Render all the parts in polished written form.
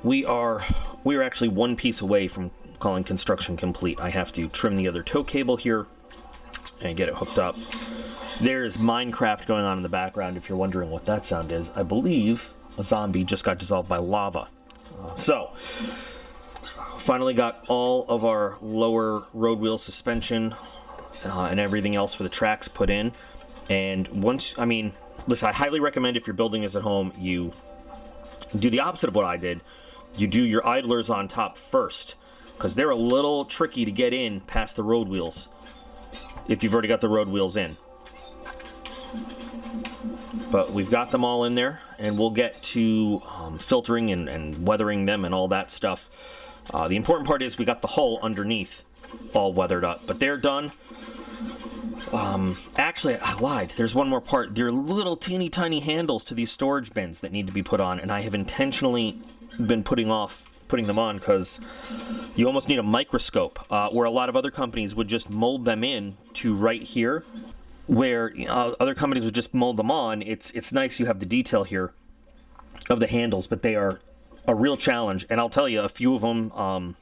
we are actually one piece away from calling construction complete. I have to trim the other tow cable here and get it hooked up. There's Minecraft going on in the background if you're wondering what that sound is. I believe a zombie just got dissolved by lava. So, finally got all of our lower road wheel suspension and everything else for the tracks put in. And once, I mean, listen, I highly recommend if you're building this at home, you do the opposite of what I did. You do your idlers on top first, because they're a little tricky to get in past the road wheels if you've already got the road wheels in. But we've got them all in there, and we'll get to filtering and weathering them and all that stuff. The important part is we got the hull underneath all weathered up, but they're done. Actually, I lied. There's one more part. There are little teeny tiny handles to these storage bins that need to be put on, and I have intentionally been putting them on because you almost need a microscope, where a lot of other companies would just mold them in to right here, where other companies would just mold them on. It's nice you have the detail here of the handles, but they are a real challenge, and I'll tell you, a few of them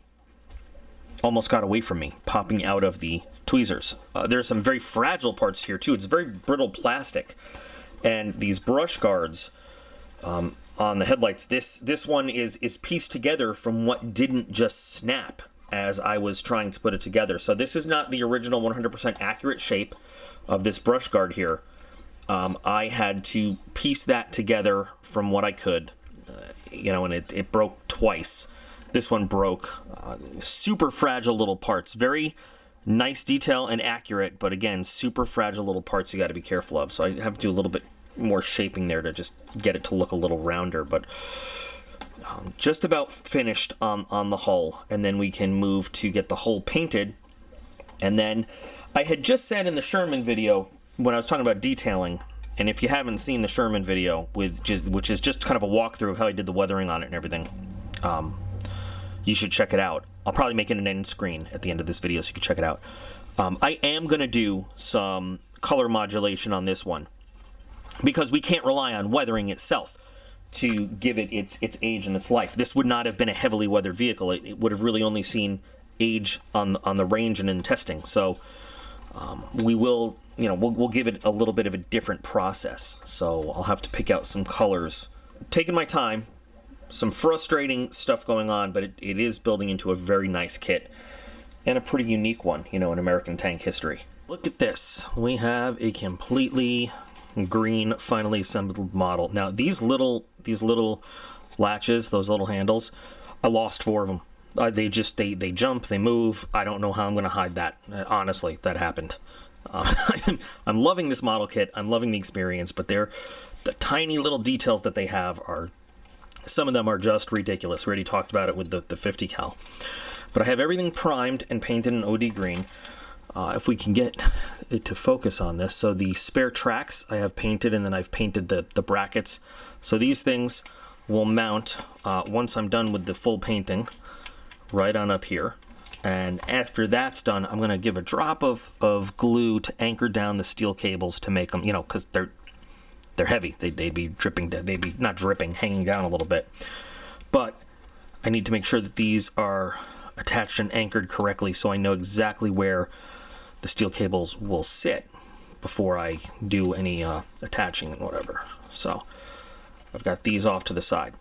almost got away from me, popping out of the tweezers. There's some very fragile parts here too. It's very brittle plastic, and these brush guards on the headlights, this one is pieced together from what didn't just snap as I was trying to put it together. So this is not the original 100% accurate shape of this brush guard here. I had to piece that together from what I could, and it broke twice. This one broke. Super fragile little parts. Very nice detail and accurate, but again, super fragile little parts you got to be careful of. So I have to do a little bit more shaping there to just get it to look a little rounder, but just about finished on the hull, and then we can move to get the hull painted. And then I had just said in the Sherman video when I was talking about detailing, and if you haven't seen the Sherman video, which is just kind of a walkthrough of how I did the weathering on it and everything, you should check it out. I'll probably make it an end screen at the end of this video so you can check it out. I am going to do some color modulation on this one, because we can't rely on weathering itself to give it its age and its life. This would not have been a heavily weathered vehicle. It would have really only seen age on the range and in testing. So we will, we'll give it a little bit of a different process. So I'll have to pick out some colors. Taking my time, some frustrating stuff going on, but it is building into a very nice kit and a pretty unique one, in American tank history. Look at this. We have a completely green, finally assembled model. Now these little latches, those little handles, I lost 4 of them. They jump, they move. I don't know how I'm going to hide that. Honestly, that happened. I'm loving this model kit. I'm loving the experience, but the tiny little details that they have are, some of them are just ridiculous. We already talked about it with the 50 cal. But I have everything primed and painted in OD green. If we can get it to focus on this. So the spare tracks I have painted, and then I've painted the brackets. So these things will mount once I'm done with the full painting right on up here. And after that's done, I'm going to give a drop of glue to anchor down the steel cables to make them, because they're heavy. They'd be dripping, they'd be not dripping, hanging down a little bit. But I need to make sure that these are attached and anchored correctly so I know exactly where the steel cables will sit before I do any attaching and whatever. So I've got these off to the side.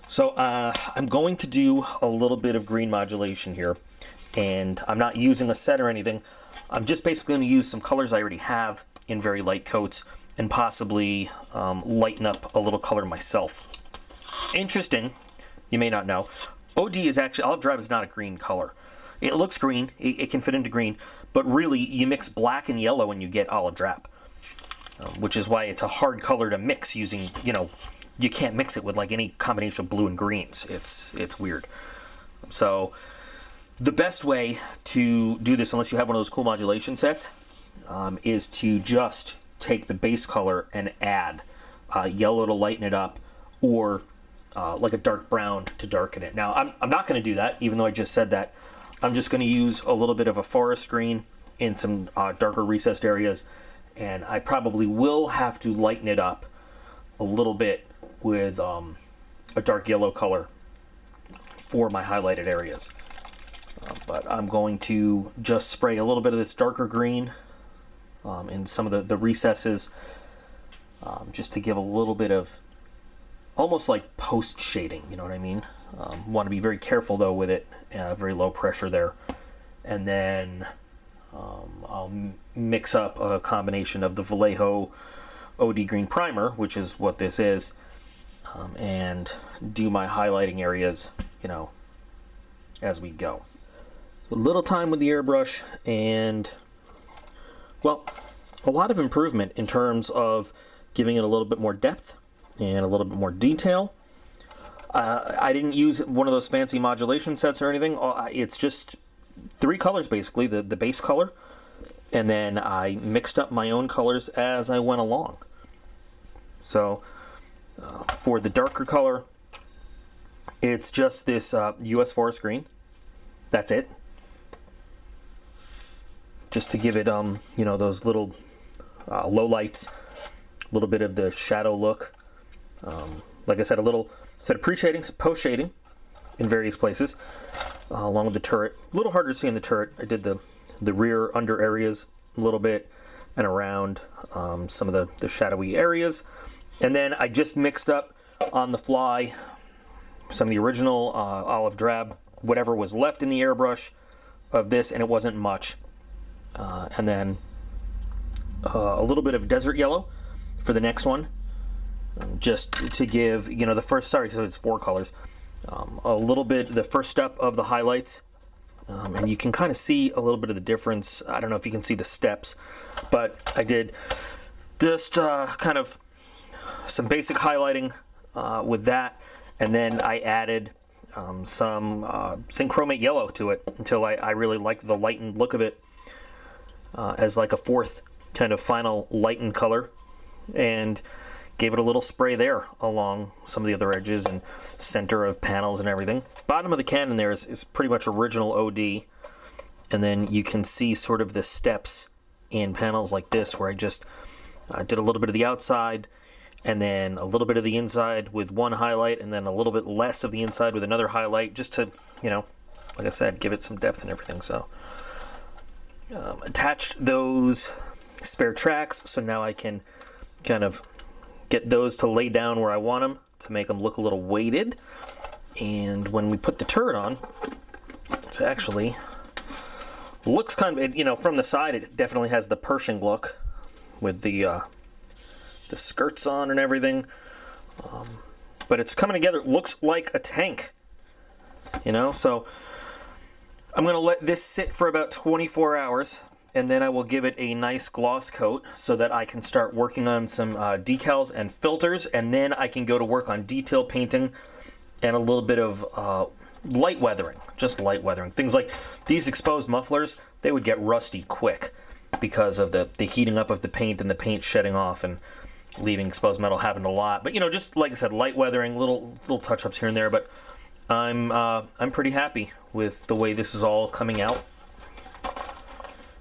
So I'm going to do a little bit of green modulation here, and I'm not using a set or anything. I'm just basically going to use some colors I already have in very light coats and possibly lighten up a little color myself. Interesting, you may not know, OD is actually, Olive Drab is not a green color. It looks green, it can fit into green, but really you mix black and yellow and you get Olive Drab, which is why it's a hard color to mix using, you can't mix it with like any combination of blue and greens. It's weird. So the best way to do this, unless you have one of those cool modulation sets, is to just take the base color and add yellow to lighten it up, or like a dark brown to darken it. Now I'm not going to do that, even though I just said that. I'm just going to use a little bit of a forest green in some darker recessed areas, and I probably will have to lighten it up a little bit with a dark yellow color for my highlighted areas. But I'm going to just spray a little bit of this darker green in some of the recesses, just to give a little bit of almost like post shading, you know what I mean? Want to be very careful though with it, very low pressure there. And then I'll mix up a combination of the Vallejo OD Green Primer, which is what this is, and do my highlighting areas, you know, as we go. So a little time with the airbrush, and well, a lot of improvement in terms of giving it a little bit more depth and a little bit more detail. I didn't use one of those fancy modulation sets or anything. It's just 3 colors basically, the base color, and then I mixed up my own colors as I went along. So for the darker color, it's just this US Forest Green. That's it. Just to give it, you know, those little low lights, a little bit of the shadow look. Like I said, a little set of pre-shading, post shading in various places, along with the turret. A little harder to see in the turret. I did the rear under areas a little bit and around some of the shadowy areas. And then I just mixed up on the fly some of the original Olive Drab, whatever was left in the airbrush of this, and it wasn't much. And then a little bit of desert yellow for the next one, just to give, you know, the first, sorry, so it's 4 colors. A little bit, the first step of the highlights, and you can kind of see a little bit of the difference. I don't know if you can see the steps, but I did just kind of some basic highlighting with that, and then I added some synchromate yellow to it until I really liked the lightened look of it as like a 4th kind of final lightened color, and gave it a little spray there along some of the other edges and center of panels and everything. Bottom of the cannon there is pretty much original OD, and then you can see sort of the steps in panels like this where I just did a little bit of the outside and then a little bit of the inside with one highlight, and then a little bit less of the inside with another highlight, just to, you know, like I said, give it some depth and everything. So attached those spare tracks, so now I can kind of get those to lay down where I want them to make them look a little weighted. And when we put the turret on, it actually looks kind of, you know, from the side it definitely has the Pershing look with the skirts on and everything, but it's coming together. It looks like a tank, you know. So I'm gonna let this sit for about 24 hours, and then I will give it a nice gloss coat so that I can start working on some decals and filters, and then I can go to work on detail painting and a little bit of light weathering, just light weathering. Things like these exposed mufflers, they would get rusty quick because of the heating up of the paint and the paint shedding off and leaving exposed metal. Happened a lot. But, you know, just like I said, light weathering, little touch-ups here and there, but I'm pretty happy with the way this is all coming out.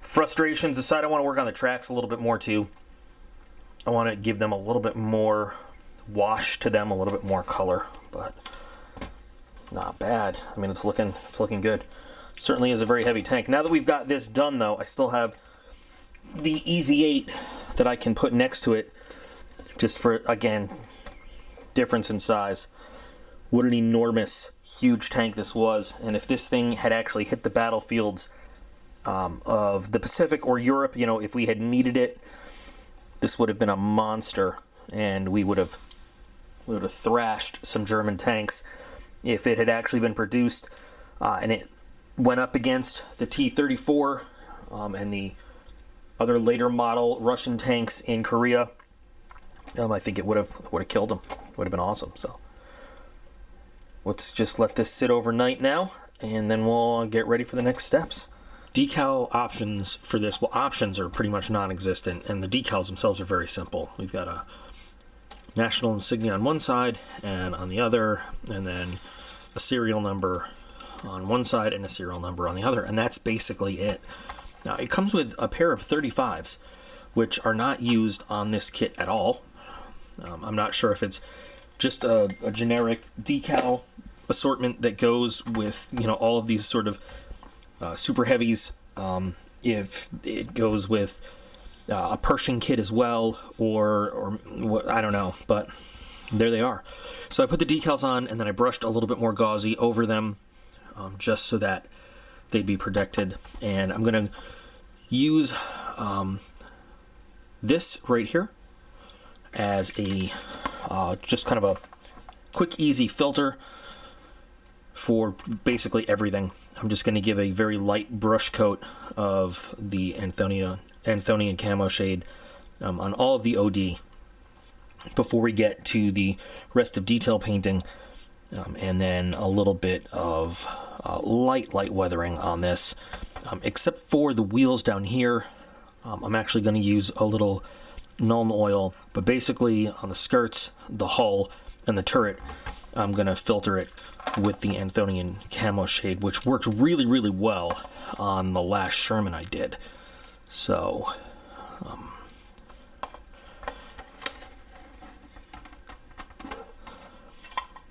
Frustrations aside, I want to work on the tracks a little bit more too. I want to give them a little bit more wash to them, a little bit more color, but not bad. I mean, it's looking good. Certainly is a very heavy tank. Now that we've got this done though, I still have the Easy 8 that I can put next to it, just for, again, difference in size. What an enormous, huge tank this was, and if this thing had actually hit the battlefields of the Pacific or Europe, you know, if we had needed it, this would have been a monster, and we would have thrashed some German tanks. If it had actually been produced and it went up against the T34 and the other later model Russian tanks in Korea, I think it would have killed them. It would have been awesome. So let's just let this sit overnight now, and then we'll get ready for the next steps. Decal options for this, well, options are pretty much non-existent, and the decals themselves are very simple. We've got a national insignia on one side and on the other, and then a serial number on one side and a serial number on the other, and that's basically it. Now, it comes with a pair of 35s, which are not used on this kit at all. I'm not sure if it's just a generic decal assortment that goes with, you know, all of these sort of super heavies. If it goes with a Pershing kit as well, or what, I don't know, but there they are. So I put the decals on, and then I brushed a little bit more gauzy over them, just so that they'd be protected. And I'm going to use this right here as a just kind of a quick, easy filter for basically everything. I'm just going to give a very light brush coat of the Anthonian camo shade on all of the OD before we get to the rest of detail painting, and then a little bit of light weathering on this, except for the wheels down here. I'm actually going to use a little Nuln oil, but basically on the skirts, the hull, and the turret, I'm going to filter it with the Anthonian camo shade, which worked really, really well on the last Sherman I did. So,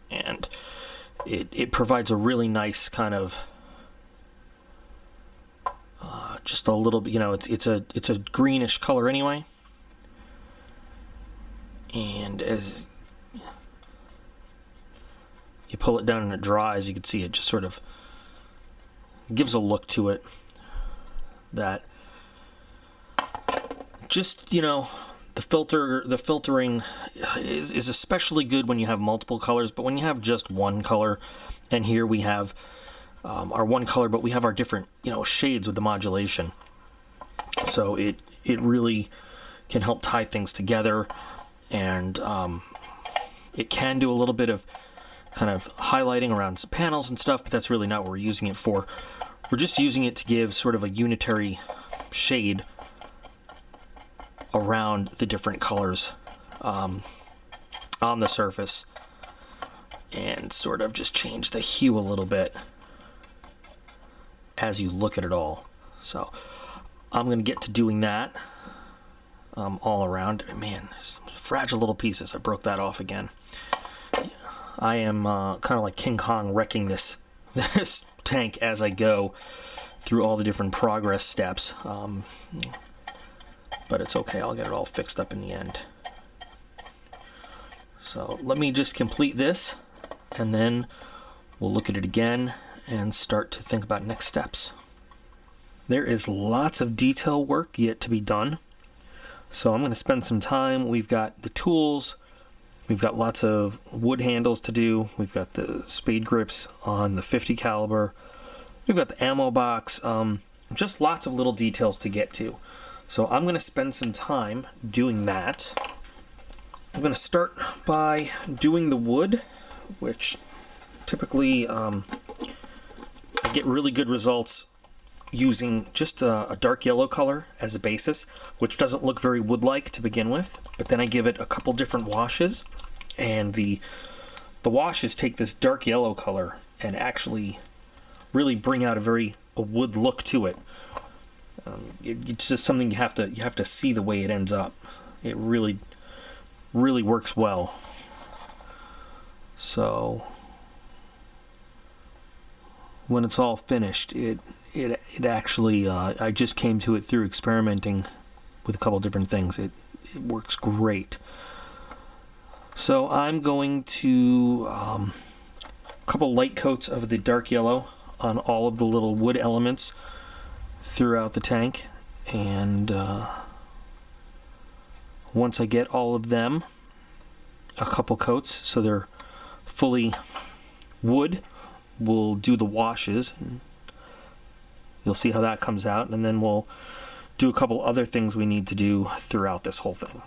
and it provides a really nice kind of just a little bit, you know, it's a greenish color anyway, and as you pull it down and it dries, you can see it just sort of gives a look to it that just, you know, the filtering is especially good when you have multiple colors, but when you have just one color, and here we have our one color, but we have our different, you know, shades with the modulation. So it really can help tie things together, and it can do a little bit of kind of highlighting around some panels and stuff, but that's really not what we're using it for. We're just using it to give sort of a unitary shade around the different colors on the surface, and sort of just change the hue a little bit as you look at it all. So I'm going to get to doing that all around. Man, some fragile little pieces. I broke that off again. I am kind of like King Kong wrecking this tank as I go through all the different progress steps. But it's okay, I'll get it all fixed up in the end. So let me just complete this, and then we'll look at it again and start to think about next steps. There is lots of detail work yet to be done, so I'm going to spend some time. We've got the tools, we've got lots of wood handles to do, we've got the spade grips on the 50 caliber, we've got the ammo box, just lots of little details to get to. So I'm going to spend some time doing that. I'm going to start by doing the wood, which typically I get really good results using just a dark yellow color as a basis, which doesn't look very wood-like to begin with, but then I give it a couple different washes, and the washes take this dark yellow color and actually really bring out a wood look to it. It's just something you have to see the way it ends up. It really works well. So when it's all finished, it actually I just came to it through experimenting with a couple different things. It works great. So I'm going to a couple light coats of the dark yellow on all of the little wood elements throughout the tank, and once I get all of them, a couple coats so they're fully wood, we'll do the washes. You'll see how that comes out, and then we'll do a couple other things we need to do throughout this whole thing.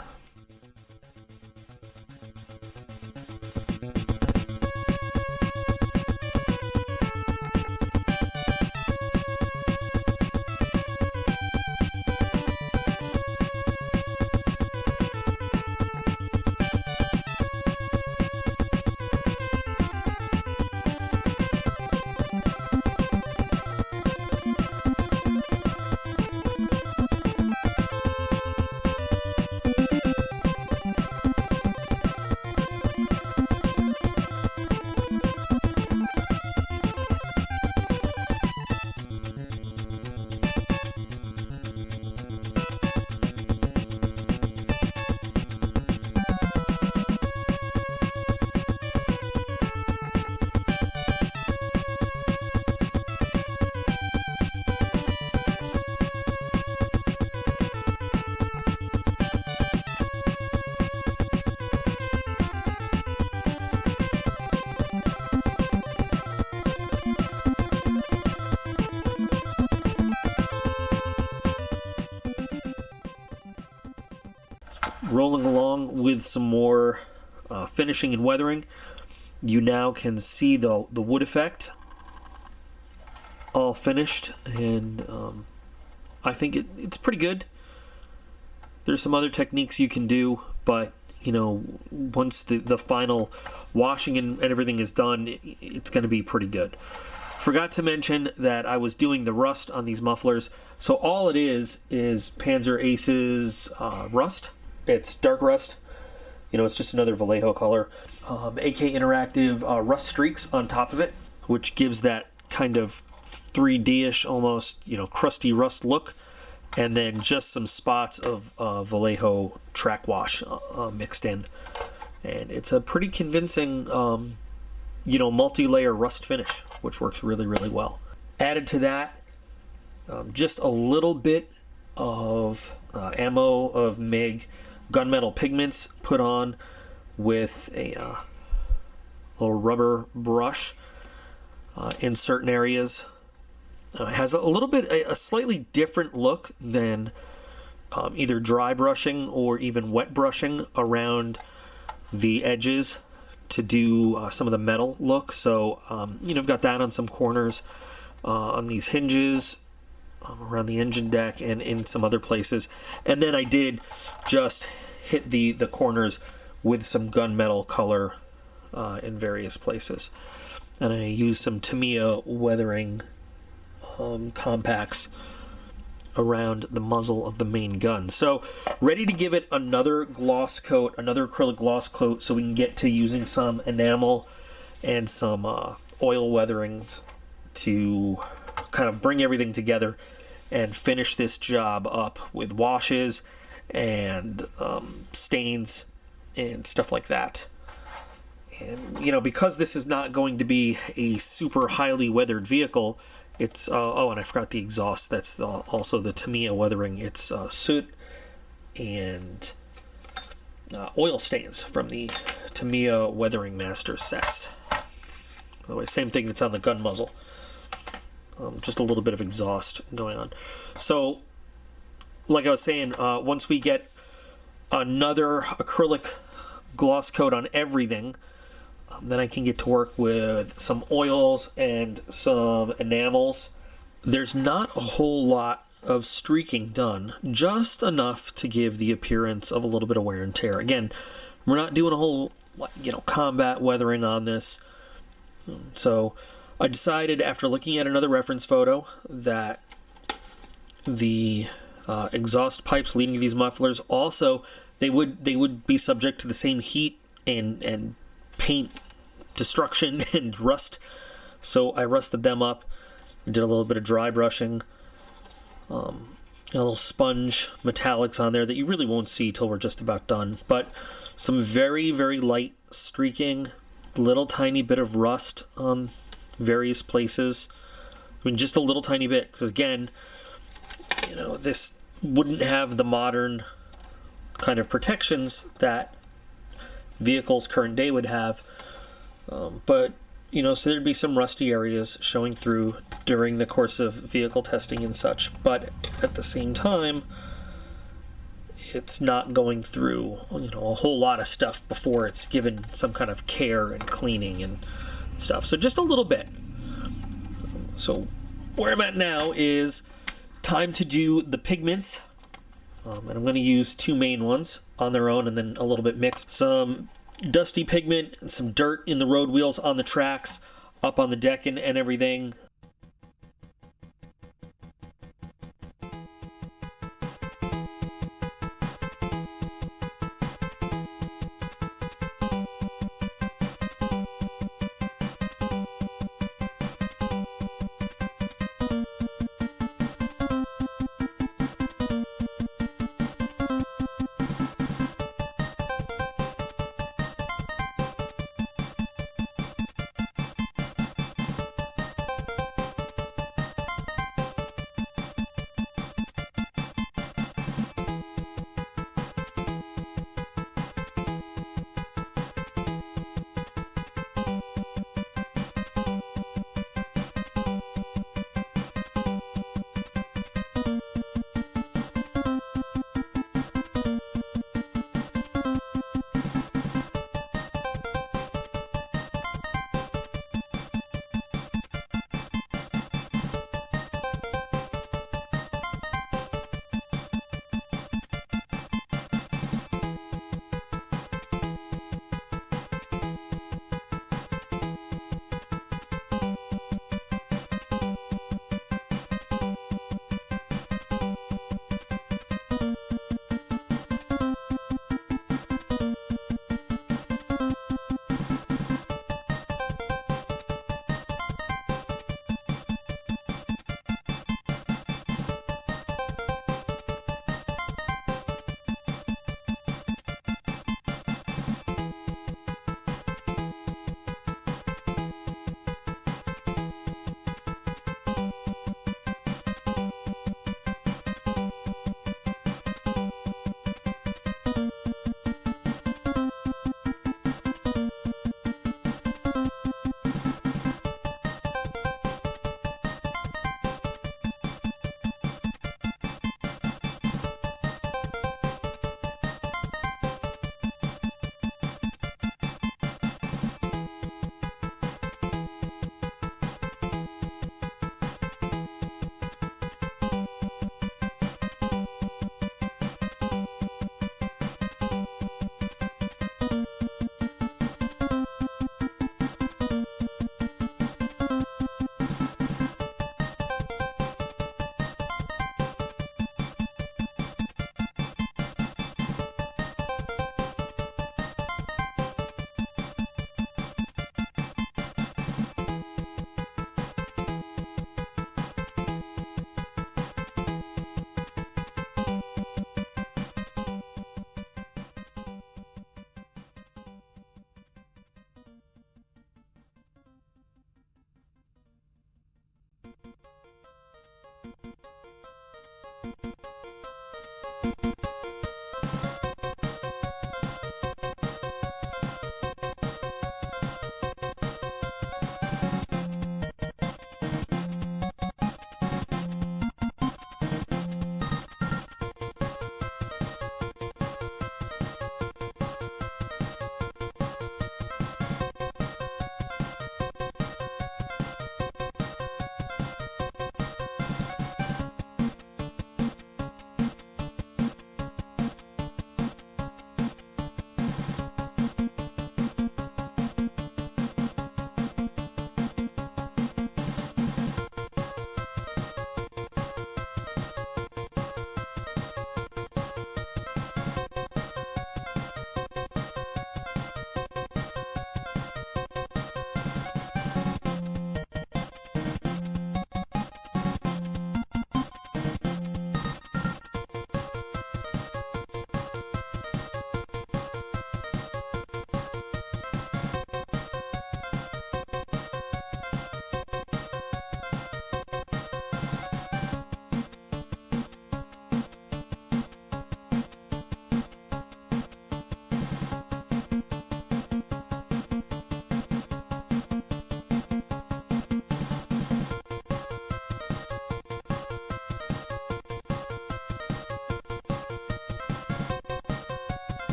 rolling along with some more finishing and weathering, you now can see the wood effect all finished, and I think it's pretty good. There's some other techniques you can do, but you know, once the final washing and everything is done, it's going to be pretty good. Forgot to mention that I was doing the rust on these mufflers. So all it is Panzer Aces rust. It's dark rust. You know, it's just another Vallejo color. AK Interactive rust streaks on top of it, which gives that kind of 3D-ish, almost, you know, crusty rust look. And then just some spots of Vallejo track wash mixed in. And it's a pretty convincing, you know, multi-layer rust finish, which works really, really well. Added to that, just a little bit of ammo of MIG gunmetal pigments put on with a little rubber brush in certain areas. It has a little bit, a slightly different look than either dry brushing or even wet brushing around the edges to do some of the metal look. So, you know, I've got that on some corners, on these hinges, around the engine deck, and in some other places. And then I did just hit the corners with some gunmetal color in various places. And I used some Tamiya weathering compacts around the muzzle of the main gun. So ready to give it another gloss coat, another acrylic gloss coat, so we can get to using some enamel and some oil weatherings to kind of bring everything together and finish this job up with washes and stains and stuff like that. And you know, because this is not going to be a super highly weathered vehicle, it's oh, and I forgot the exhaust. That's also the Tamiya weathering. It's soot and oil stains from the Tamiya Weathering Master sets. By the way, same thing that's on the gun muzzle. Just a little bit of exhaust going on. So, like I was saying, once we get another acrylic gloss coat on everything, then I can get to work with some oils and some enamels. There's not a whole lot of streaking done, just enough to give the appearance of a little bit of wear and tear. Again, we're not doing a whole, you know, combat weathering on this. So I decided, after looking at another reference photo, that the exhaust pipes leading to these mufflers also, they would be subject to the same heat and paint destruction and rust. So I rusted them up, did a little bit of dry brushing, a little sponge metallics on there that you really won't see till we're just about done, but some very, very light streaking, little tiny bit of rust on various places. I mean, just a little tiny bit, because again, you know, this wouldn't have the modern kind of protections that vehicles current day would have. But, you know, so there'd be some rusty areas showing through during the course of vehicle testing and such. But at the same time, it's not going through, you know, a whole lot of stuff before it's given some kind of care and cleaning and stuff. So just a little bit. So where I'm at now is time to do the pigments. And I'm going to use two main ones on their own and then a little bit mixed. Some dusty pigment and some dirt in the road wheels on the tracks, up on the deck and everything.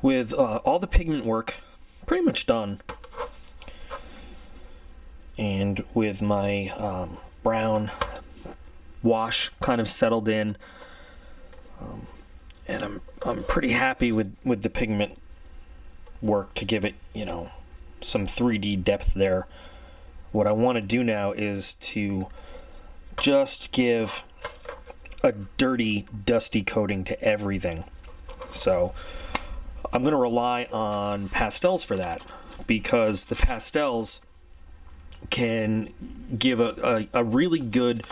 With all the pigment work pretty much done, and with my brown wash kind of settled in, and I'm pretty happy with the pigment work to give it, you know, some 3D depth there. What I want to do now is to just give a dirty, dusty coating to everything. So I'm going to rely on pastels for that, because the pastels can give a really good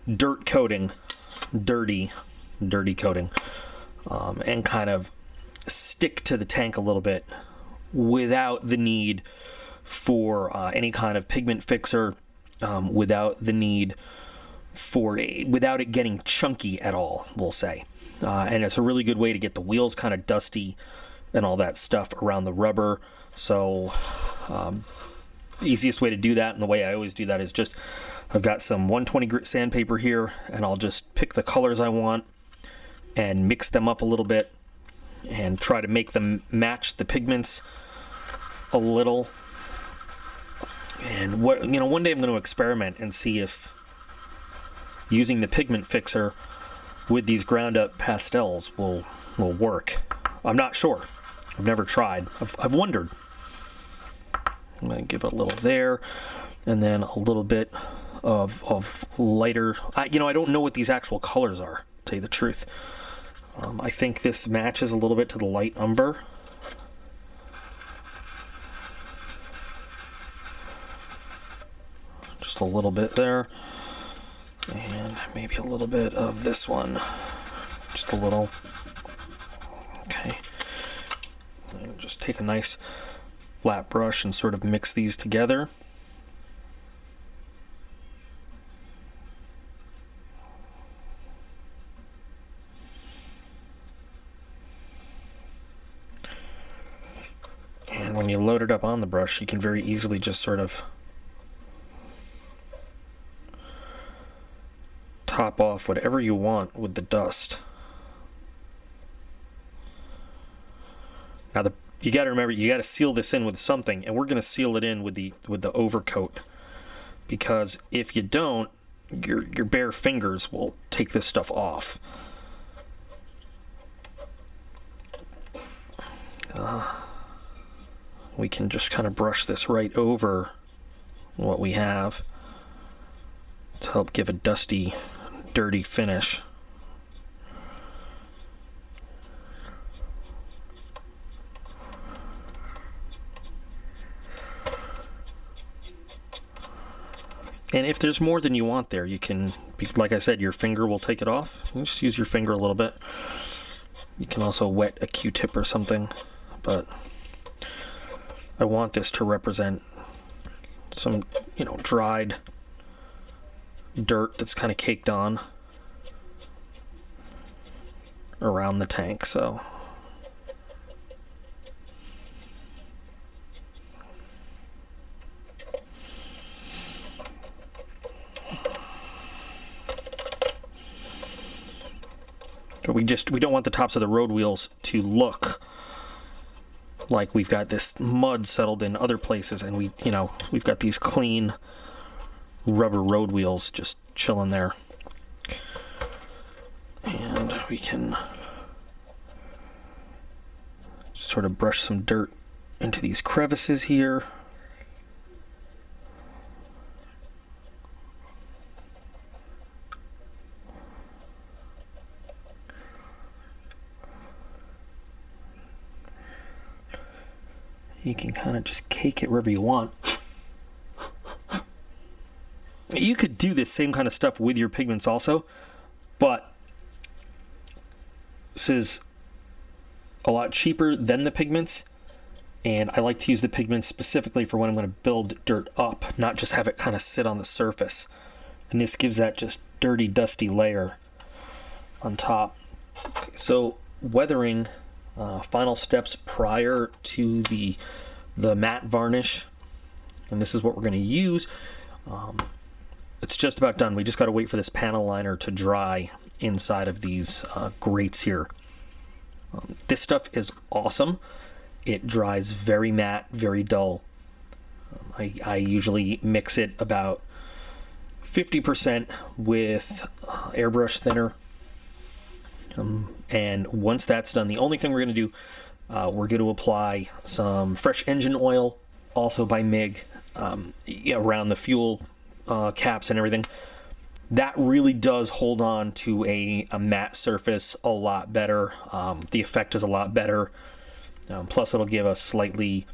dirt coating, dirty coating, and kind of stick to the tank a little bit without the need for any kind of pigment fixer, without the need for without it getting chunky at all, we'll say. And it's a really good way to get the wheels kind of dusty and all that stuff around the rubber. So the easiest way to do that, and the way I always do that, is just I've got some 120 grit sandpaper here, and I'll just pick the colors I want and mix them up a little bit and try to make them match the pigments a little. And one day I'm going to experiment and see if using the pigment fixer with these ground up pastels will work. I'm not sure. I've never tried. I've wondered. I'm going to give it a little there, and then a little bit of lighter. I don't know what these actual colors are, to tell you the truth. I think this matches a little bit to the light umber. Just a little bit there. And maybe a little bit of this one. Just a little. Okay. And just take a nice flat brush and sort of mix these together. And when you load it up on the brush, you can very easily just sort of top off whatever you want with the dust. Now you got to remember, you got to seal this in with something, and we're going to seal it in with the Overcoat, because if you don't, your bare fingers will take this stuff off. We can just kind of brush this right over what we have to help give a dusty, dirty finish. And if there's more than you want there, you can, like I said, your finger will take it off. You just use your finger a little bit. You can also wet a Q-tip or something, but I want this to represent some, dried dirt that's kind of caked on around the tank, so. We don't want the tops of the road wheels to look like we've got this mud settled in other places, and we've got these clean rubber road wheels just chilling there. And we can sort of brush some dirt into these crevices here. You can kind of just cake it wherever you want. You could do this same kind of stuff with your pigments also, but this is a lot cheaper than the pigments, and I like to use the pigments specifically for when I'm going to build dirt up, not just have it kind of sit on the surface. And this gives that just dirty, dusty layer on top. So weathering, final steps prior to the matte varnish, and this is what we're going to use. It's just about done. We just got to wait for this panel liner to dry inside of these grates here. This stuff is awesome. It dries very matte, very dull. I usually mix it about 50% with airbrush thinner. And once that's done, the only thing we're going to do, we're going to apply some fresh engine oil, also by MIG, around the fuel caps and everything. That really does hold on to a matte surface a lot better. The effect is a lot better. Plus, it'll give a slightly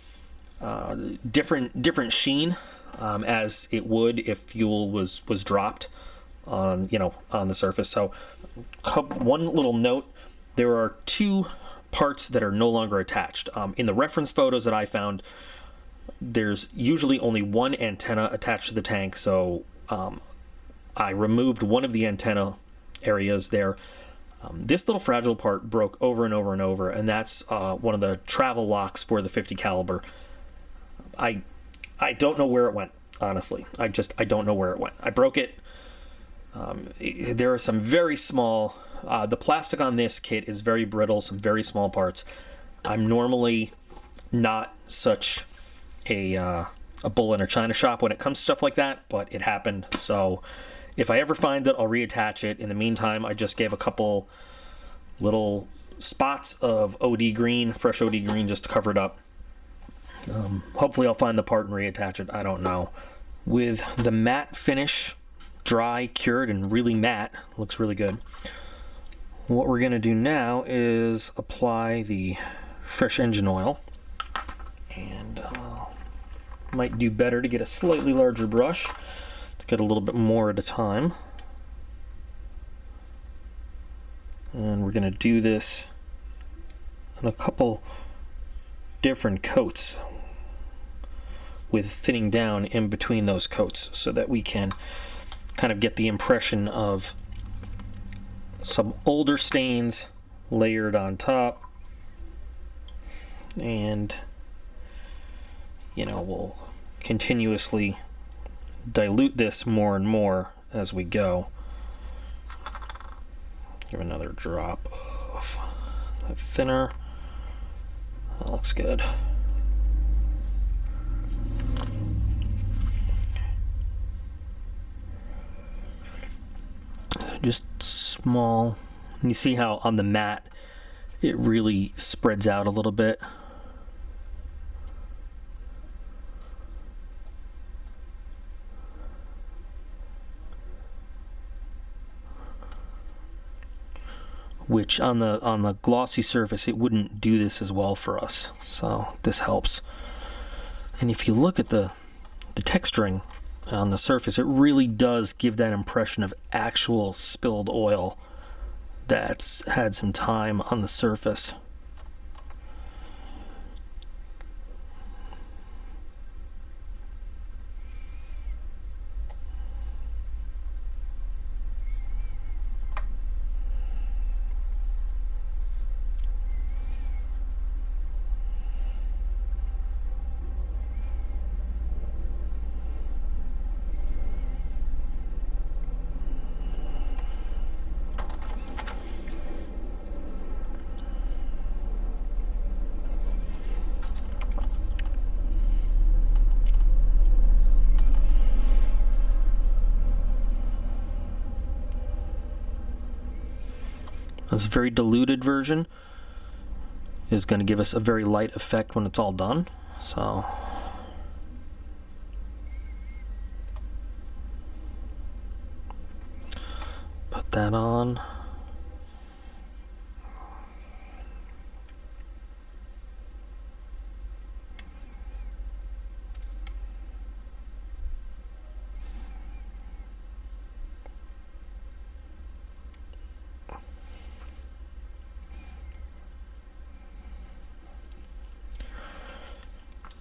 different sheen, as it would if fuel was dropped on the surface. So, one little note: there are two parts that are no longer attached. In the reference photos that I found, there's usually only one antenna attached to the tank. So I removed one of the antenna areas there. This little fragile part broke over and over and over, and that's one of the travel locks for the 50 caliber. I don't know where it went, honestly. I don't know where it went. I broke it. There are some very small, the plastic on this kit is very brittle, some very small parts. I'm normally not such a bull in a china shop when it comes to stuff like that, but it happened. So if I ever find it, I'll reattach it. In the meantime, I just gave a couple little spots of OD green, fresh OD green, just to cover it up. Hopefully I'll find the part and reattach it. I don't know. With the matte finish, dry, cured, and really matte, looks really good. What we're going to do now is apply the fresh engine oil, and might do better to get a slightly larger brush. Let's get a little bit more at a time, and we're going to do this in a couple different coats, with thinning down in between those coats, so that we can kind of get the impression of some older stains layered on top, and you know, we'll continuously dilute this more and more as we go. Give another drop of thinner. That looks good. Just small. You see how on the mat it really spreads out a little bit. Which on the glossy surface it wouldn't do this as well for us. So this helps. And if you look at the texturing on the surface, it really does give that impression of actual spilled oil that's had some time on the surface. This very diluted version is going to give us a very light effect when it's all done. So put that on.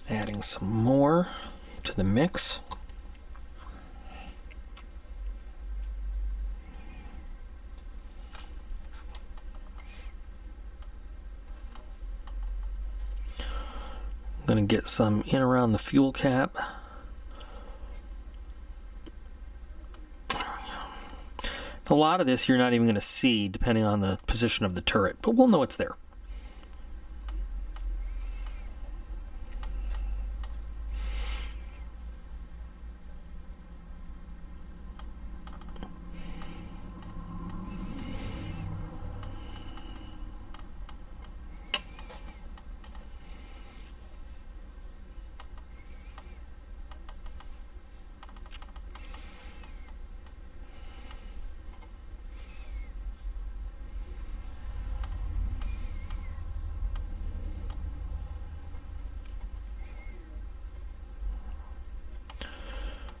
Adding some more to the mix. I'm going to get some in around the fuel cap. A lot of this you're not even going to see depending on the position of the turret, but we'll know it's there.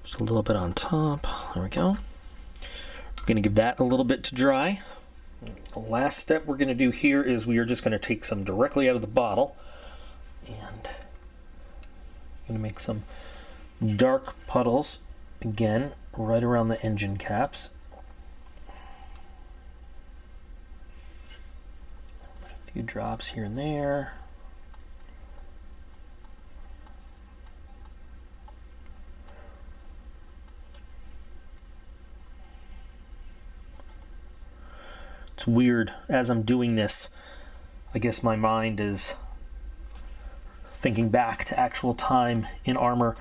Just a little bit on top. There we go. We're going to give that a little bit to dry. The last step we're going to do here is we are just going to take some directly out of the bottle and I'm going to make some dark puddles again right around the engine caps. A few drops here and there. It's weird, as I'm doing this, I guess my mind is thinking back to actual time in armor,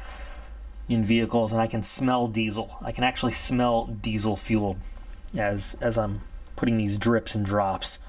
in vehicles, and I can smell diesel. I can actually smell diesel fuel as I'm putting these drips and drops.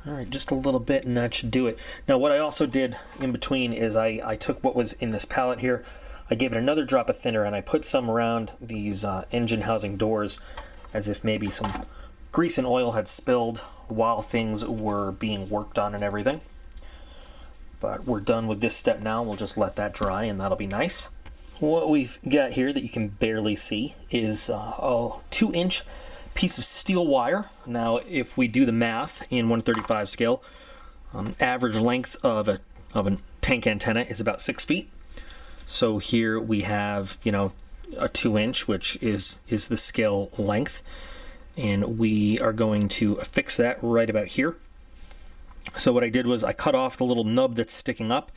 All right, just a little bit and that should do it. Now what I also did in between is I took what was in this palette here, I gave it another drop of thinner, and I put some around these engine housing doors as if maybe some grease and oil had spilled while things were being worked on and everything. But we're done with this step now. We'll just let that dry and that'll be nice. What we've got here that you can barely see is a 2-inch piece of steel wire. Now if we do the math in 1/35 scale, average length of a tank antenna is about 6 feet. So here we have, you know, a 2-inch, which is the scale length, and we are going to affix that right about here. So what I did was I cut off the little nub that's sticking up,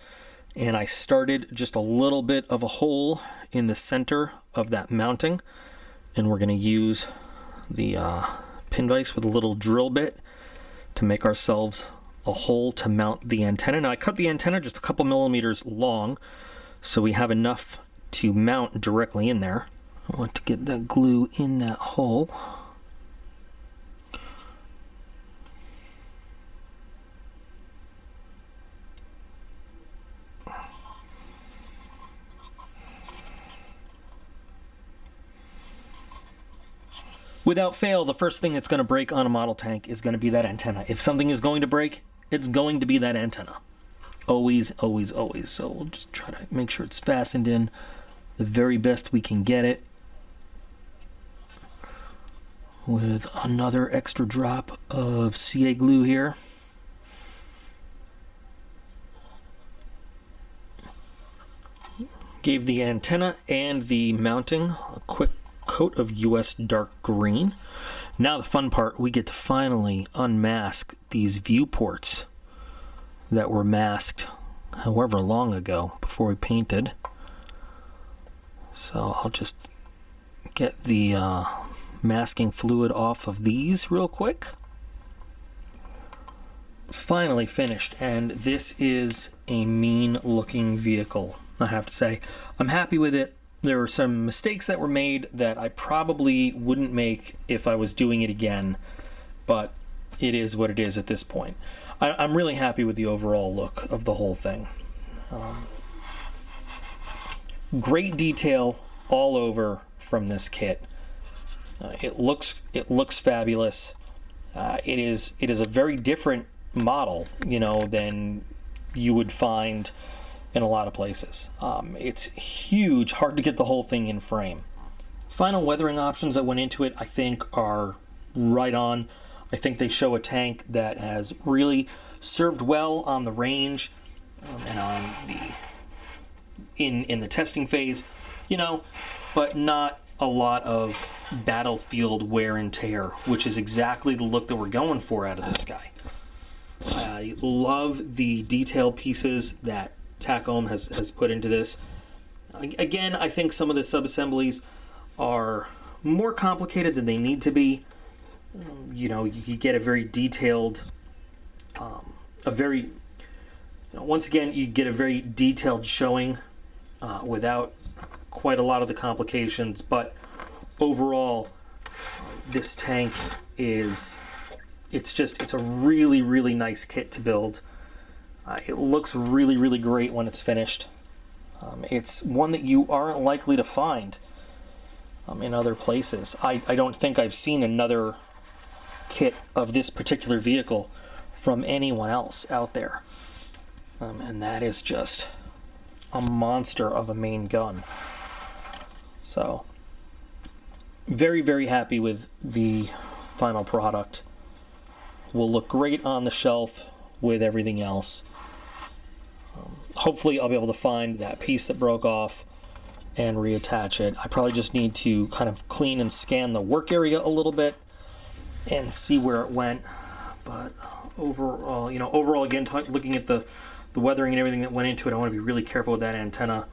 and I started just a little bit of a hole in the center of that mounting, and we're going to use the pin vise with a little drill bit to make ourselves a hole to mount the antenna. Now I cut the antenna just a couple millimeters long, so we have enough to mount directly in there. I want to get that glue in that hole. Without fail, the first thing that's going to break on a model tank is going to be that antenna. If something is going to break, it's going to be that antenna. Always, always, always. So we'll just try to make sure it's fastened in the very best we can get it, with another extra drop of CA glue here. Gave the antenna and the mounting a quick coat of US dark green. Now the fun part, we get to finally unmask these viewports that were masked however long ago before we painted. So I'll just get the masking fluid off of these real quick. Finally finished, and this is a mean looking vehicle, I have to say. I'm happy with it. There were some mistakes that were made that I probably wouldn't make if I was doing it again, but it is what it is at this point. I'm really happy with the overall look of the whole thing. Great detail all over from this kit. It looks fabulous. It is a very different model, you know, than you would find in a lot of places. It's huge, hard to get the whole thing in frame. Final weathering options that went into it, I think, are right on. I think they show a tank that has really served well on the range and on in the testing phase, you know, but not a lot of battlefield wear and tear, which is exactly the look that we're going for out of this guy. I love the detail pieces that Takom has put into this. Again, I think some of the sub-assemblies are more complicated than they need to be. You know, you get a very detailed, once again, you get a very detailed showing without quite a lot of the complications, but overall, this tank it's a really, really nice kit to build. It looks really, really great when it's finished. It's one that you aren't likely to find in other places. I don't think I've seen another kit of this particular vehicle from anyone else out there. And that is just a monster of a main gun. So, very, very happy with the final product. Will look great on the shelf with everything else. Hopefully I'll be able to find that piece that broke off and reattach it. I probably just need to kind of clean and scan the work area a little bit and see where it went. But overall, overall again, looking at the weathering and everything that went into it, I want to be really careful with that antenna.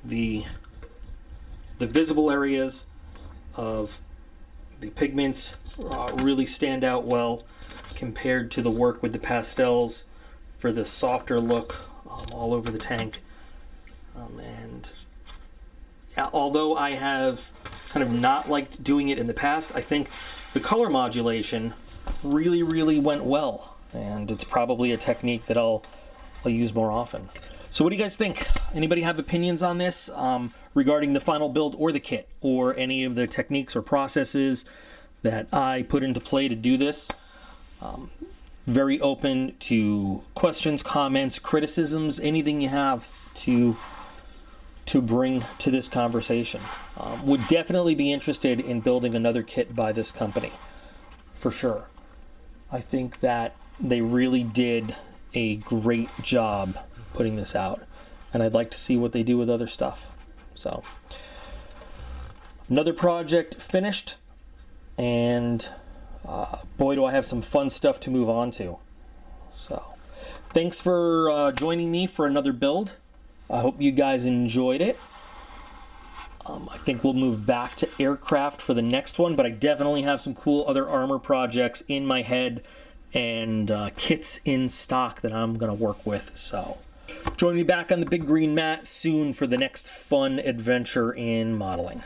The visible areas of the pigments really stand out well compared to the work with the pastels for the softer look all over the tank. And although I have kind of not liked doing it in the past, I think the color modulation really, really went well. And it's probably a technique that I'll use more often. So what do you guys think? Anybody have opinions on this regarding the final build or the kit, or any of the techniques or processes that I put into play to do this? Very open to questions, comments, criticisms, anything you have to bring to this conversation. Would definitely be interested in building another kit by this company, for sure. I think that they really did a great job putting this out, and I'd like to see what they do with other stuff. So, another project finished, and boy, do I have some fun stuff to move on to. So, thanks for joining me for another build. I hope you guys enjoyed it. I think we'll move back to aircraft for the next one, but I definitely have some cool other armor projects in my head and kits in stock that I'm going to work with. So join me back on the big green mat soon for the next fun adventure in modeling.